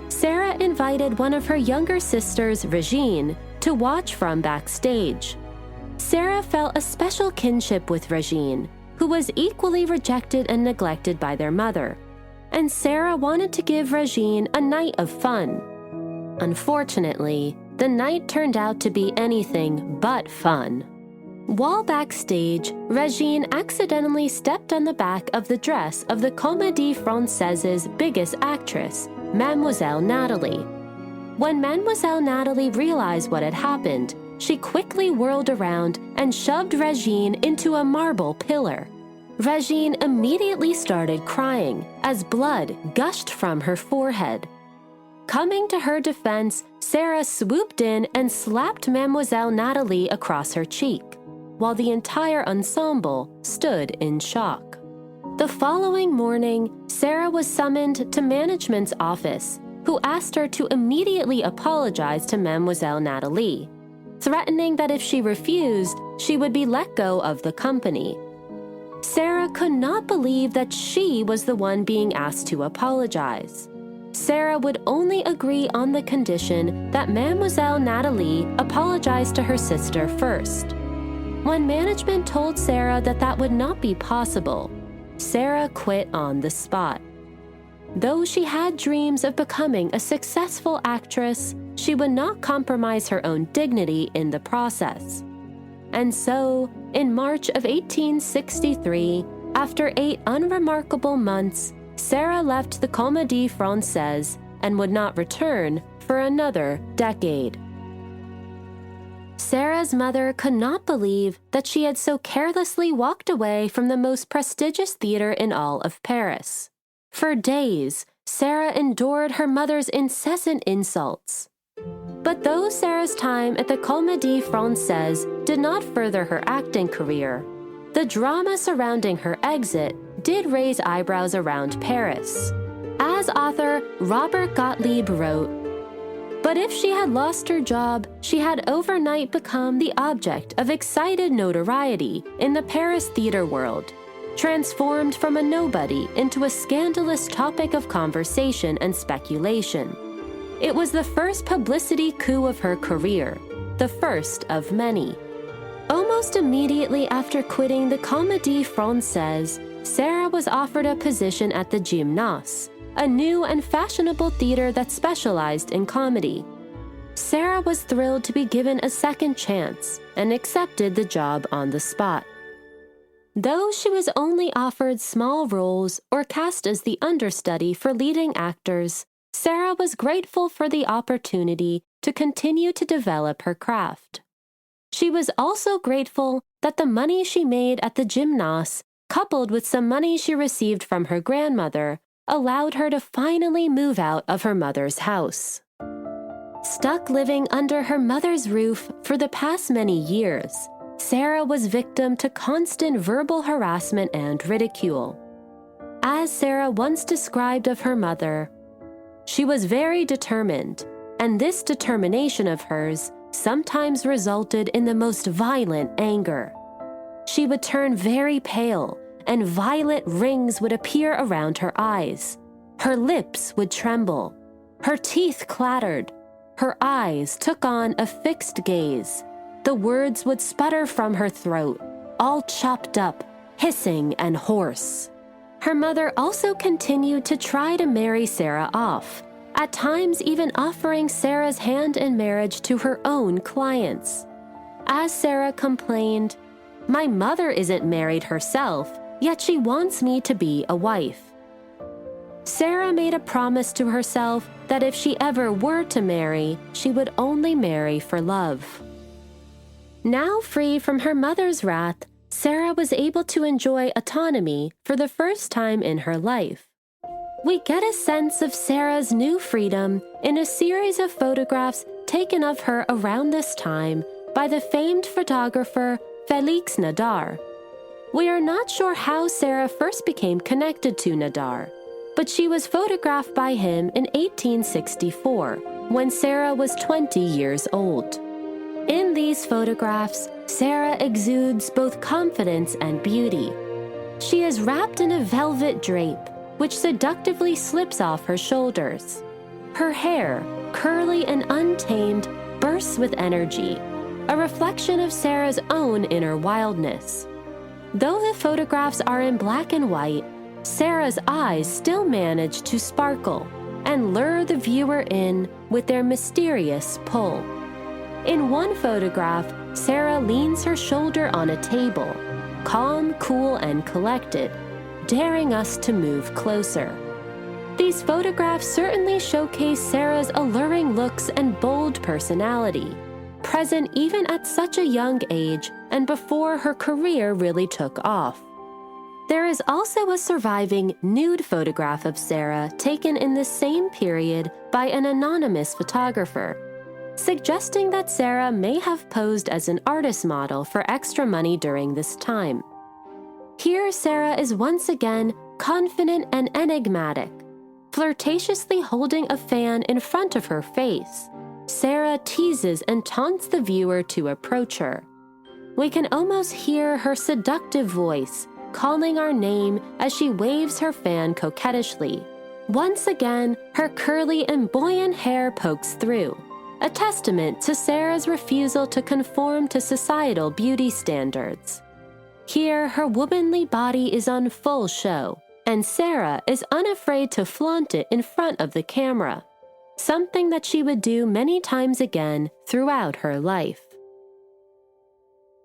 Speaker 6: Sarah invited one of her younger sisters, Regine, to watch from backstage. Sarah felt a special kinship with Regine, who was equally rejected and neglected by their mother, and Sarah wanted to give Regine a night of fun. Unfortunately, the night turned out to be anything but fun. While backstage, Regine accidentally stepped on the back of the dress of the Comédie Française's biggest actress, Mademoiselle Natalie. When Mademoiselle Natalie realized what had happened, she quickly whirled around and shoved Regine into a marble pillar. Regine immediately started crying as blood gushed from her forehead. Coming to her defense, Sarah swooped in and slapped Mademoiselle Natalie across her cheek, while the entire ensemble stood in shock. The following morning, Sarah was summoned to management's office, who asked her to immediately apologize to Mademoiselle Natalie, threatening that if she refused, she would be let go of the company. Sarah could not believe that she was the one being asked to apologize. Sarah would only agree on the condition that Mademoiselle Natalie apologized to her sister first. When management told Sarah that that would not be possible, Sarah quit on the spot. Though she had dreams of becoming a successful actress, she would not compromise her own dignity in the process. And so, in March of 1863, after 8 unremarkable months, Sarah left the Comédie Française and would not return for another decade. Sarah's mother could not believe that she had so carelessly walked away from the most prestigious theater in all of Paris. For days, Sarah endured her mother's incessant insults. But though Sarah's time at the Comédie Française did not further her acting career, the drama surrounding her exit did raise eyebrows around Paris. As author Robert Gottlieb wrote, "But if she had lost her job, she had overnight become the object of excited notoriety in the Paris theater world, transformed from a nobody into a scandalous topic of conversation and speculation. It was the first publicity coup of her career, the first of many." Almost immediately after quitting the Comédie Française, Sarah was offered a position at the Gymnase, a new and fashionable theater that specialized in comedy. Sarah was thrilled to be given a second chance and accepted the job on the spot. Though she was only offered small roles or cast as the understudy for leading actors, Sarah was grateful for the opportunity to continue to develop her craft. She was also grateful that the money she made at the Gymnase, coupled with some money she received from her grandmother, allowed her to finally move out of her mother's house. Stuck living under her mother's roof for the past many years, Sarah was victim to constant verbal harassment and ridicule. As Sarah once described of her mother, "She was very determined, and this determination of hers sometimes resulted in the most violent anger. She would turn very pale, and violet rings would appear around her eyes. Her lips would tremble. Her teeth clattered. Her eyes took on a fixed gaze. The words would sputter from her throat, all chopped up, hissing and hoarse. Her mother also continued to try to marry Sarah off, at times even offering Sarah's hand in marriage to her own clients. As Sarah complained, "My mother isn't married herself, yet she wants me to be a wife." Sarah made a promise to herself that if she ever were to marry, she would only marry for love. Now free from her mother's wrath, Sarah was able to enjoy autonomy for the first time in her life. We get a sense of Sarah's new freedom in a series of photographs taken of her around this time by the famed photographer Félix Nadar. We are not sure how Sarah first became connected to Nadar, but she was photographed by him in 1864, when Sarah was 20 years old. In these photographs, Sarah exudes both confidence and beauty. She is wrapped in a velvet drape, which seductively slips off her shoulders. Her hair, curly and untamed, bursts with energy, a reflection of Sarah's own inner wildness. Though the photographs are in black and white, Sarah's eyes still manage to sparkle and lure the viewer in with their mysterious pull. In one photograph, Sarah leans her shoulder on a table, calm, cool, and collected, daring us to move closer. These photographs certainly showcase Sarah's alluring looks and bold personality, present even at such a young age and before her career really took off. There is also a surviving nude photograph of Sarah taken in the same period by an anonymous photographer, suggesting that Sarah may have posed as an artist model for extra money during this time. Here, Sarah is once again confident and enigmatic, flirtatiously holding a fan in front of her face. Sarah teases and taunts the viewer to approach her. We can almost hear her seductive voice calling our name as she waves her fan coquettishly. Once again, her curly and buoyant hair pokes through, a testament to Sarah's refusal to conform to societal beauty standards. Here, her womanly body is on full show, and Sarah is unafraid to flaunt it in front of the camera, something that she would do many times again throughout her life.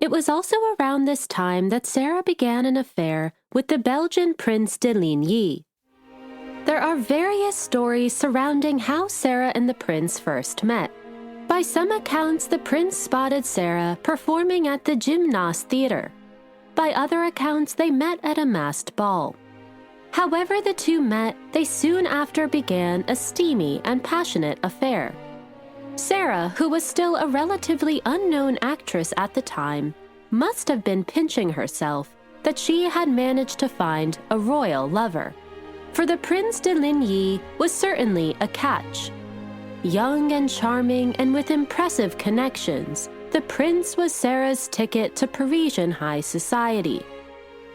Speaker 6: It was also around this time that Sarah began an affair with the Belgian Prince de Ligny. There are various stories surrounding how Sarah and the prince first met. By some accounts, the prince spotted Sarah performing at the Gymnase Theater. By other accounts, they met at a masked ball. However the two met, they soon after began a steamy and passionate affair. Sarah, who was still a relatively unknown actress at the time, must have been pinching herself that she had managed to find a royal lover. For the Prince de Ligny was certainly a catch. Young and charming and with impressive connections, the prince was Sarah's ticket to Parisian high society.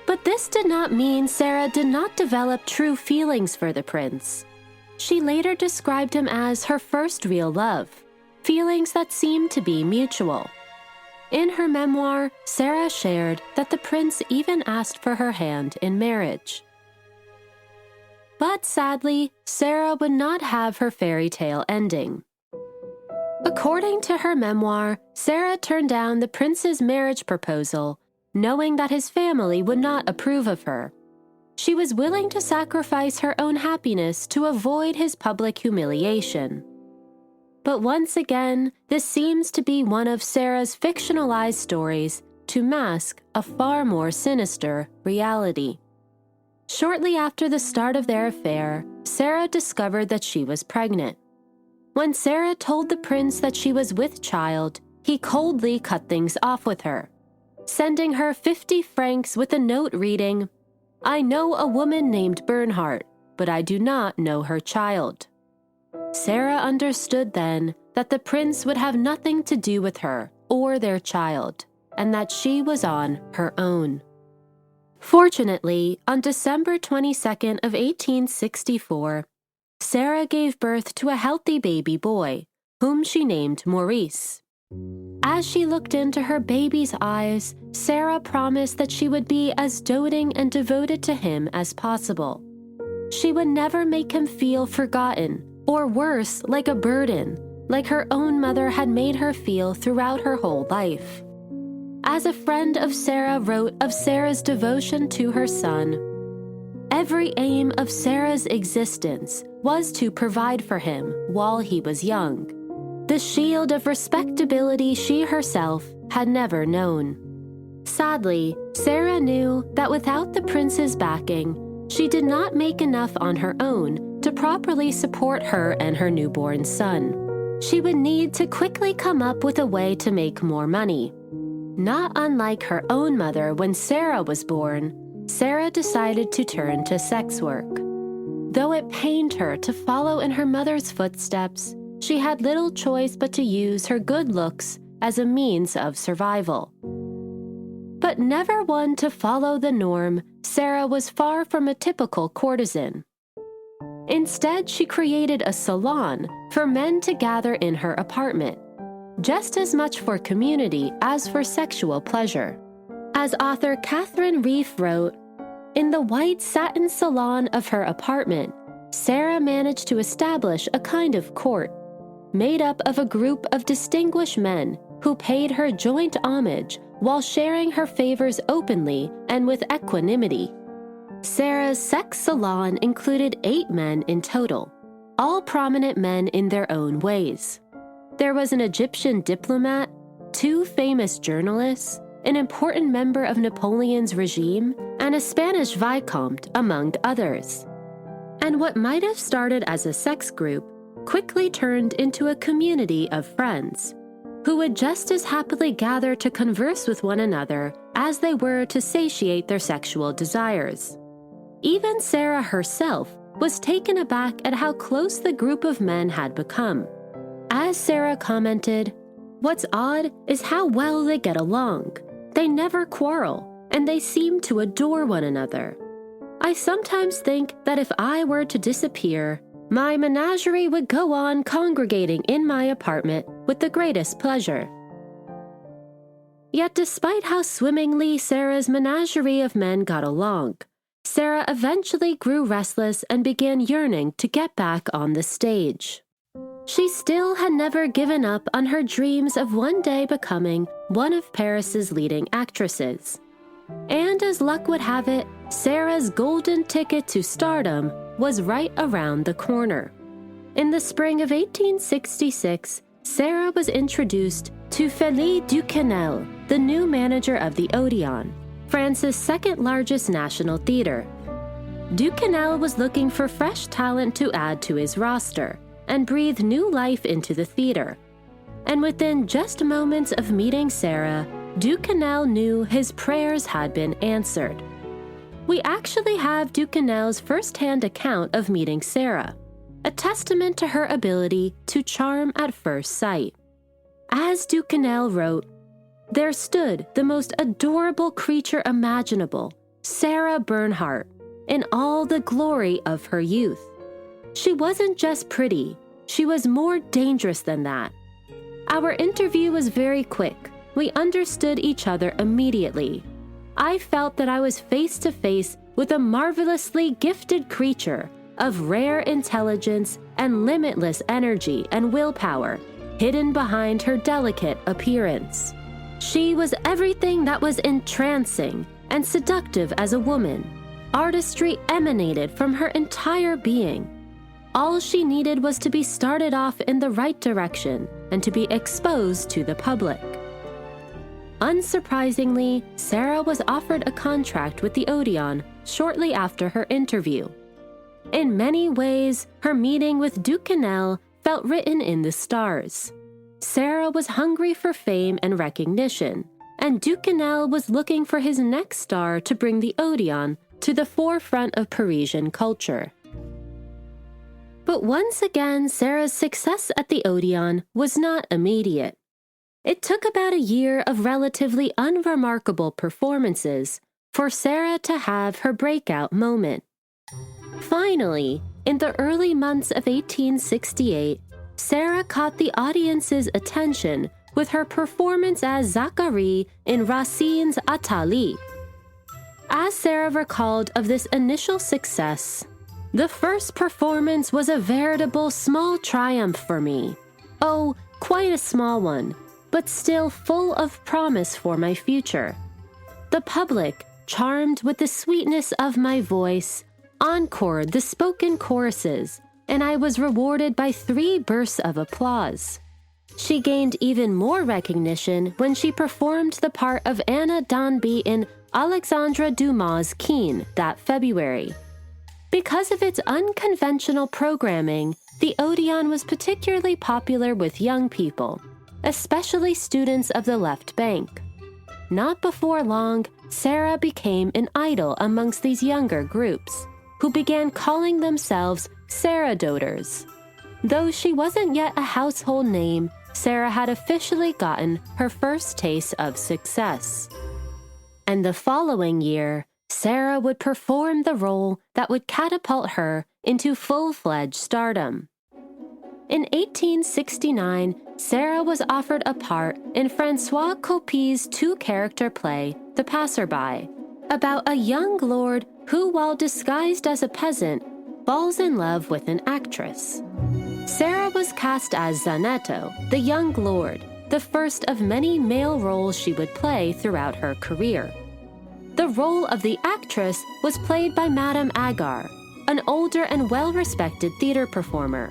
Speaker 6: But this did not mean Sarah did not develop true feelings for the prince. She later described him as her first real love, feelings that seemed to be mutual. In her memoir, Sarah shared that the prince even asked for her hand in marriage. But sadly, Sarah would not have her fairy tale ending. According to her memoir, Sarah turned down the prince's marriage proposal, knowing that his family would not approve of her. She was willing to sacrifice her own happiness to avoid his public humiliation. But once again, this seems to be one of Sarah's fictionalized stories to mask a far more sinister reality. Shortly after the start of their affair, Sarah discovered that she was pregnant. When Sarah told the prince that she was with child, he coldly cut things off with her, sending her 50 francs with a note reading, "I know a woman named Bernhardt, but I do not know her child." Sarah understood then that the prince would have nothing to do with her or their child, and that she was on her own. Fortunately, on December 22nd of 1864, Sarah gave birth to a healthy baby boy, whom she named Maurice. As she looked into her baby's eyes, Sarah promised that she would be as doting and devoted to him as possible. She would never make him feel forgotten, or worse, like a burden, like her own mother had made her feel throughout her whole life. As a friend of Sarah wrote of Sarah's devotion to her son, "Every aim of Sarah's existence was to provide for him while he was young, the shield of respectability she herself had never known." Sadly, Sarah knew that without the prince's backing, she did not make enough on her own to properly support her and her newborn son. She would need to quickly come up with a way to make more money. Not unlike her own mother when Sarah was born, Sarah decided to turn to sex work. Though it pained her to follow in her mother's footsteps, she had little choice but to use her good looks as a means of survival. But never one to follow the norm, Sarah was far from a typical courtesan. Instead, she created a salon for men to gather in her apartment, just as much for community as for sexual pleasure. As author Catherine Reef wrote, "In the white satin salon of her apartment, Sarah managed to establish a kind of court, made up of a group of distinguished men who paid her joint homage while sharing her favors openly and with equanimity." Sarah's sex salon included 8 men in total, all prominent men in their own ways. There was an Egyptian diplomat, 2 famous journalists, an important member of Napoleon's regime, and a Spanish vicomte, among others. And what might have started as a sex group quickly turned into a community of friends, who would just as happily gather to converse with one another as they were to satiate their sexual desires. Even Sarah herself was taken aback at how close the group of men had become. As Sarah commented, "What's odd is how well they get along. They never quarrel, and they seem to adore one another. I sometimes think that if I were to disappear, my menagerie would go on congregating in my apartment with the greatest pleasure." Yet despite how swimmingly Sarah's menagerie of men got along, Sarah eventually grew restless and began yearning to get back on the stage. She still had never given up on her dreams of one day becoming one of Paris's leading actresses. And as luck would have it, Sarah's golden ticket to stardom was right around the corner. In the spring of 1866, Sarah was introduced to Félix Duquesnel, the new manager of the Odeon, France's second-largest national theater. Duquesnel was looking for fresh talent to add to his roster and breathe new life into the theater. And within just moments of meeting Sarah, Duquesnel knew his prayers had been answered. We actually have Duquesnel's first-hand account of meeting Sarah, a testament to her ability to charm at first sight. As Duquesnel wrote, "There stood the most adorable creature imaginable, Sarah Bernhardt, in all the glory of her youth. She wasn't just pretty, she was more dangerous than that. Our interview was very quick. We understood each other immediately. I felt that I was face to face with a marvelously gifted creature of rare intelligence and limitless energy and willpower, hidden behind her delicate appearance. She was everything that was entrancing and seductive as a woman. Artistry emanated from her entire being. All she needed was to be started off in the right direction and to be exposed to the public." Unsurprisingly, Sarah was offered a contract with the Odeon shortly after her interview. In many ways, her meeting with Duquesnel felt written in the stars. Sarah was hungry for fame and recognition, and Duquesnel was looking for his next star to bring the Odeon to the forefront of Parisian culture. But once again, Sarah's success at the Odeon was not immediate. It took about a year of relatively unremarkable performances for Sarah to have her breakout moment. Finally, in the early months of 1868, Sarah caught the audience's attention with her performance as Zacharie in Racine's Athalie. As Sarah recalled of this initial success, "The first performance was a veritable small triumph for me. Oh, quite a small one, but still full of promise for my future. The public, charmed with the sweetness of my voice, encored the spoken choruses, and I was rewarded by 3 bursts of applause." She gained even more recognition when she performed the part of Anna Danby in Alexandre Dumas' Kean that February. Because of its unconventional programming, the Odeon was particularly popular with young people, especially students of the left bank. Not before long, Sarah became an idol amongst these younger groups, who began calling themselves Sarah Doters. Though she wasn't yet a household name, Sarah had officially gotten her first taste of success. And the following year, Sarah would perform the role that would catapult her into full-fledged stardom. In 1869, Sarah was offered a part in Francois Coppi's 2-character play, The Passerby, about a young lord who, while disguised as a peasant, falls in love with an actress. Sarah was cast as Zanetto, the young lord, the first of many male roles she would play throughout her career. The role of the actress was played by Madame Agar, an older and well-respected theater performer.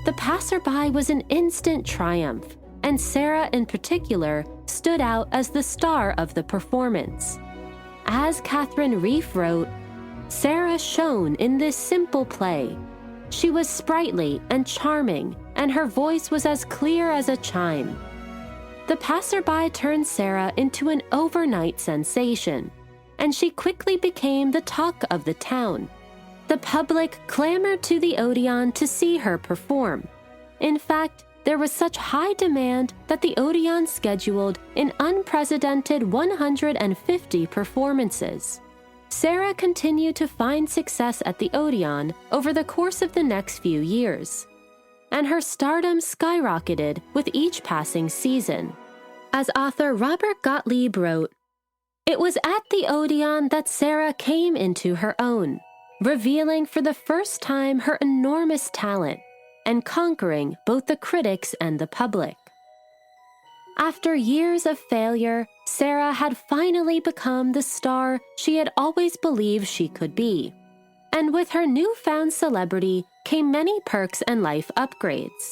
Speaker 6: The Passerby was an instant triumph, and Sarah in particular stood out as the star of the performance. As Catherine Reef wrote, "Sarah shone in this simple play. She was sprightly and charming, and her voice was as clear as a chime." The Passerby turned Sarah into an overnight sensation, and she quickly became the talk of the town. The public clamored to the Odeon to see her perform. In fact, there was such high demand that the Odeon scheduled an unprecedented 150 performances. Sarah continued to find success at the Odeon over the course of the next few years, and her stardom skyrocketed with each passing season. As author Robert Gottlieb wrote, "It was at the Odeon that Sarah came into her own, revealing for the first time her enormous talent and conquering both the critics and the public." After years of failure, Sarah had finally become the star she had always believed she could be. And with her newfound celebrity came many perks and life upgrades.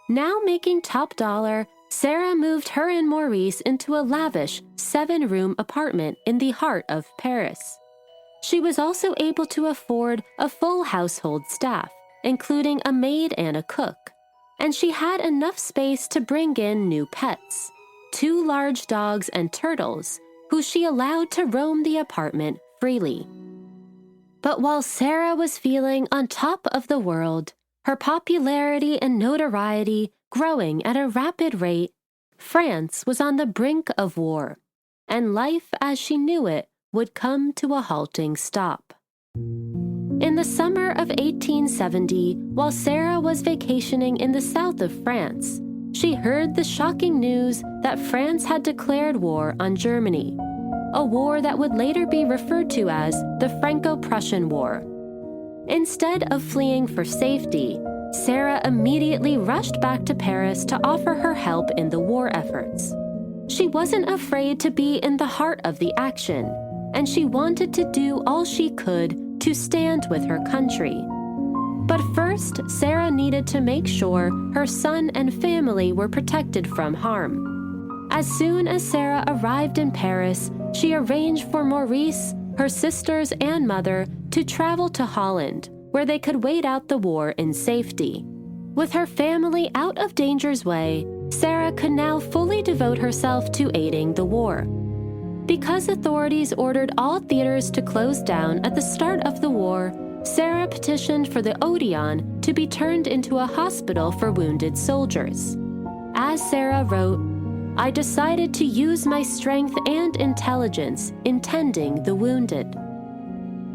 Speaker 6: Now making top dollar, Sarah moved her and Maurice into a lavish 7-room apartment in the heart of Paris. She was also able to afford a full household staff, including a maid and a cook, and she had enough space to bring in new pets, 2 large dogs and turtles, who she allowed to roam the apartment freely. But while Sarah was feeling on top of the world, her popularity and notoriety growing at a rapid rate, France was on the brink of war, and life as she knew it would come to a halting stop. In the summer of 1870, while Sarah was vacationing in the south of France, she heard the shocking news that France had declared war on Germany, a war that would later be referred to as the Franco-Prussian War. Instead of fleeing for safety, Sarah immediately rushed back to Paris to offer her help in the war efforts. She wasn't afraid to be in the heart of the action, and she wanted to do all she could to stand with her country. But first, Sarah needed to make sure her son and family were protected from harm. As soon as Sarah arrived in Paris, she arranged for Maurice, her sisters, and mother to travel to Holland, where they could wait out the war in safety. With her family out of danger's way, Sarah could now fully devote herself to aiding the war. Because authorities ordered all theaters to close down at the start of the war, Sarah petitioned for the Odeon to be turned into a hospital for wounded soldiers. As Sarah wrote, "I decided to use my strength and intelligence in tending the wounded."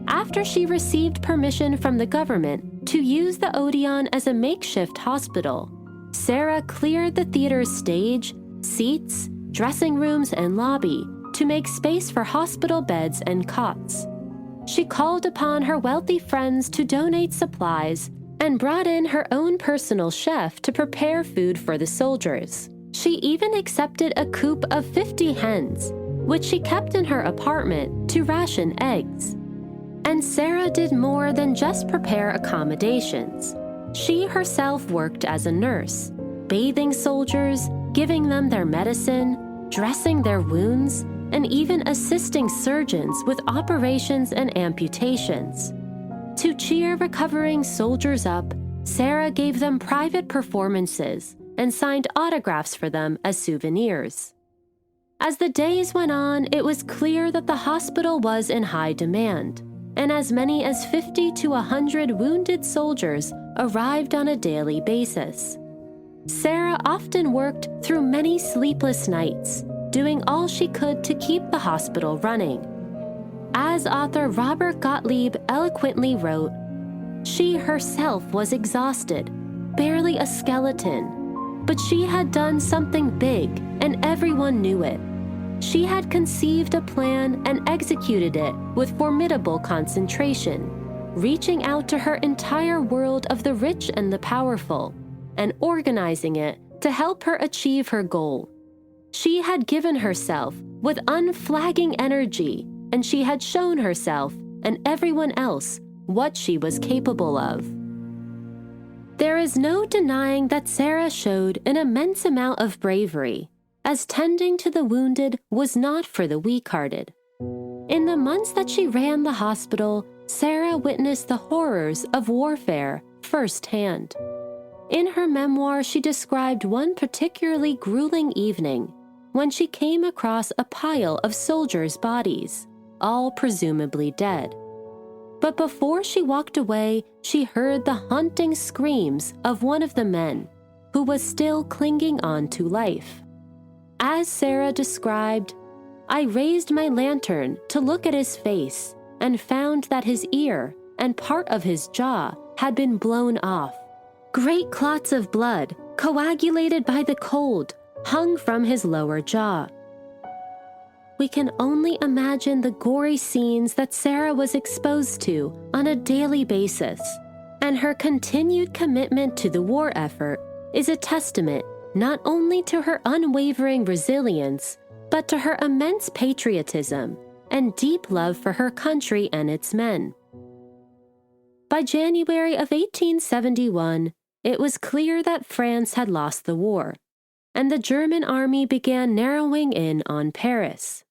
Speaker 6: After she received permission from the government to use the Odeon as a makeshift hospital, Sarah cleared the theater's stage, seats, dressing rooms, and lobby to make space for hospital beds and cots. She called upon her wealthy friends to donate supplies and brought in her own personal chef to prepare food for the soldiers. She even accepted a coop of 50 hens, which she kept in her apartment to ration eggs. And Sarah did more than just prepare accommodations. She herself worked as a nurse, bathing soldiers, giving them their medicine, dressing their wounds, and even assisting surgeons with operations and amputations. To cheer recovering soldiers up, Sarah gave them private performances and signed autographs for them as souvenirs. As the days went on, it was clear that the hospital was in high demand, and as many as 50 to 100 wounded soldiers arrived on a daily basis. Sarah often worked through many sleepless nights, doing all she could to keep the hospital running. As author Robert Gottlieb eloquently wrote, she herself was exhausted, barely a skeleton, but she had done something big and everyone knew it. She had conceived a plan and executed it with formidable concentration, reaching out to her entire world of the rich and the powerful, and organizing it to help her achieve her goal. She had given herself with unflagging energy, and she had shown herself and everyone else what she was capable of. There is no denying that Sarah showed an immense amount of bravery, as tending to the wounded was not for the weak-hearted. In the months that she ran the hospital, Sarah witnessed the horrors of warfare firsthand. In her memoir, she described one particularly grueling evening when she came across a pile of soldiers' bodies, all presumably dead. But before she walked away, she heard the haunting screams of one of the men, who was still clinging on to life. As Sarah described, I raised my lantern to look at his face and found that his ear and part of his jaw had been blown off. Great clots of blood, coagulated by the cold, hung from his lower jaw. We can only imagine the gory scenes that Sarah was exposed to on a daily basis, and her continued commitment to the war effort is a testament not only to her unwavering resilience, but to her immense patriotism and deep love for her country and its men. By January of 1871, it was clear that France had lost the war, and the German army began narrowing in on Paris.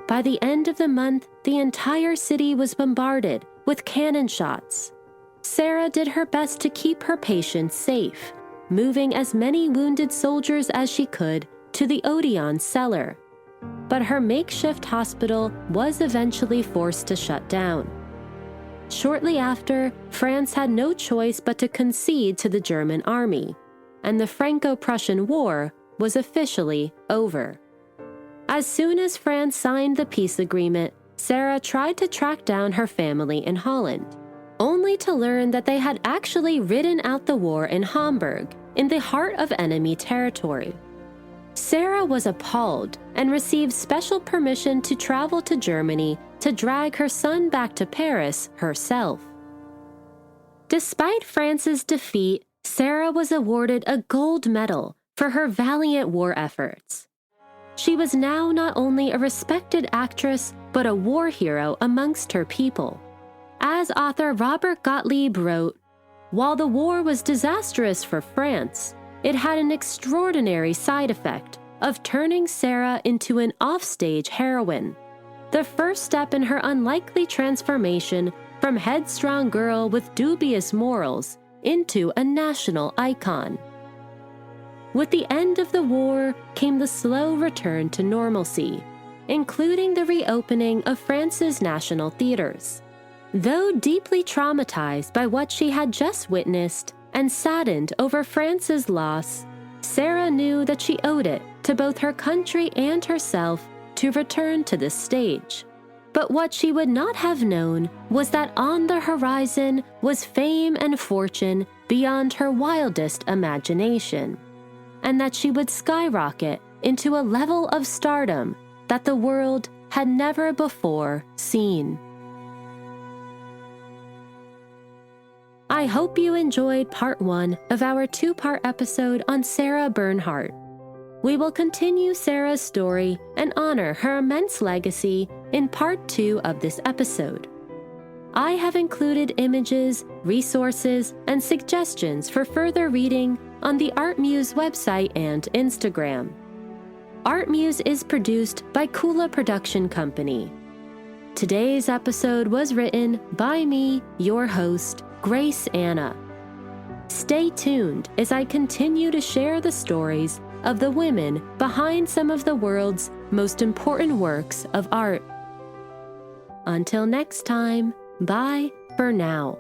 Speaker 6: By the end of the month, the entire city was bombarded with cannon shots. Sarah did her best to keep her patients safe, moving as many wounded soldiers as she could to the Odeon cellar. But her makeshift hospital was eventually forced to shut down. Shortly after, France had no choice but to concede to the German army, and the Franco-Prussian War was officially over. As soon as France signed the peace agreement, Sarah tried to track down her family in Holland, only to learn that they had actually ridden out the war in Hamburg, in the heart of enemy territory. Sarah was appalled and received special permission to travel to Germany to drag her son back to Paris herself. Despite France's defeat, Sarah was awarded a gold medal for her valiant war efforts. She was now not only a respected actress, but a war hero amongst her people. As author Robert Gottlieb wrote, while the war was disastrous for France, it had an extraordinary side effect of turning Sarah into an offstage heroine, the first step in her unlikely transformation from headstrong girl with dubious morals into a national icon. With the end of the war came the slow return to normalcy, including the reopening of France's national theaters. Though deeply traumatized by what she had just witnessed and saddened over France's loss, Sarah knew that she owed it to both her country and herself to return to the stage. But what she would not have known was that on the horizon was fame and fortune beyond her wildest imagination, and that she would skyrocket into a level of stardom that the world had never before seen. I hope you enjoyed part 1 of our 2-part episode on Sarah Bernhardt. We will continue Sarah's story and honor her immense legacy in part 2 of this episode. I have included images, resources, and suggestions for further reading on the ArtMuse website and Instagram. ArtMuse is produced by Kula Production Company. Today's episode was written by me, your host, Grace Anna. Stay tuned as I continue to share the stories of the women behind some of the world's most important works of art. Until next time, bye for now.